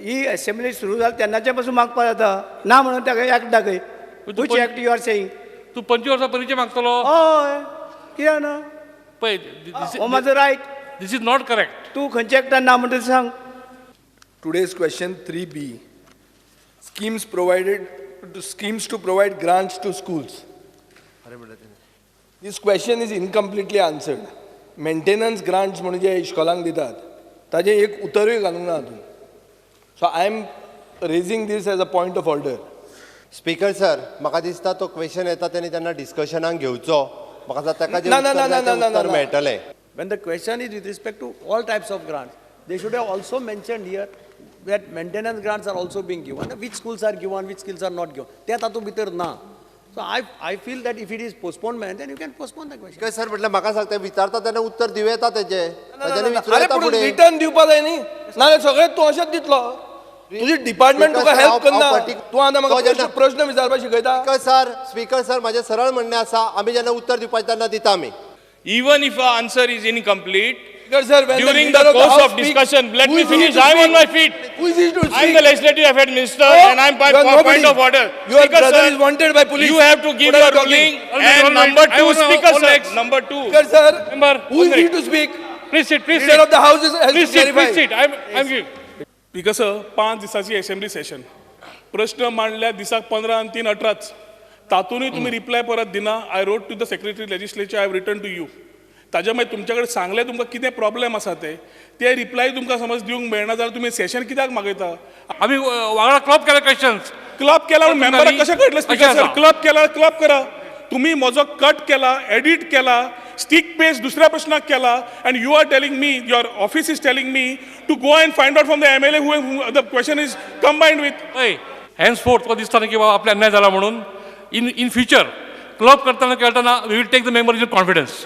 ही assembly सुरू जाली तेन्नाच्या पासून मागपा जाता ना म्हणून ताका एक्ट दाखय which act you are saying तू 25 वर्सां परिचय मागतलो हय कित्याक ना पळय हो म्हाजो right this is not correct. तू खंयच्या एक्टान ना म्हणटा तें सांग. Today's question 3B. Schemes to provide grants to schools. This question is incompletely answered. Maintenance grants म्हणून जे इश्कोलांक दितात ताजें एक उतरूय घालूंक ना अजून. So I am raising this as a point of order. Speaker sir म्हाका दिसता तो क्वेश्चन येता तेणी तेन्ना डिस्कशनाक घेवचो म्हाका दिसता ताका ना, ना, ना, ना, ना, ना, उत्तर ना. मेळटलें. When the question is with respect to all types of grants, they should have also mentioned here that maintenance grants are also being given, which schools are given, which schools are not given. ते तातूंत भितर ना. So I feel that if it is postponement, then you can postpone the question. Speaker sir म्हटल्यार म्हाका सांगता विचारता तेन्ना उत्तर दिवं येता तेजें तेजें अरे विचारता पूण फुडें. रिटर्न दिवपा जाय न्ही नाल्यार सगळें तूं अशेंच दितलो तुजी डिपार्टमेंट तुका हेल्प करना तूं आतां म्हाका प्रश्न विचारपाक शिकयता. स्पीकर सर म्हाजें सरळ म्हणणें आसा आमी जेन्ना उत्तर दिवपाचें तेन्ना दिता आमी. Even if our answer is incomplete, Sir, when during leader the of course House of discussion, speaks, let who me is he finish. to I am speak? on my feet. Who is he to I am speak? the legislative affairs minister, Oh, and I am by you are nobody. point of order. Your Speaker brother sir, is wanted by police. you have to give What are your you talking? ruling. And number two, Speaker sir, Alex. number two. Speaker, sir, Member, who is he Honorary. to speak? Please sit, please Leader sit. of the House has Please to sit, please clarify. sit. I'm giving. Because 5 दिसाची assembly session प्रश्न मांडल्या दिसाक 15 आणि 3 18च तातूनय तुम्ही reply परत दिना. I wrote to the secretary legislature, I have return to you. ताज्या मागीर तुमच्याकडे सांगले तुमकां कितें प्रॉब्लेम आसा ते रिप्लाय तुमकां समज दिवंक मेळना जाल्यार तुमी सेशन कित्याक मागयता. आम्ही वांगडा क्लब केला क्वेश्चन्स. क्लब केला मेंबराक कशें कळटलें स्पीकर अशें सर. आसा. क्लब केला क्लब करा. तुम्ही म्हजो कट केला, एडिट केला, स्टिक पेस्ट दुसऱ्या प्रश्नाक केला, and you are telling me, your office is telling me to go and find out from the MLA who the question is combined with. Henceforth तुका दिसता न्ही की बाबा आपल्या अन्याय जाला म्हणून इन फ्युचर क्लब करताना खेळताना we will take the member in confidence.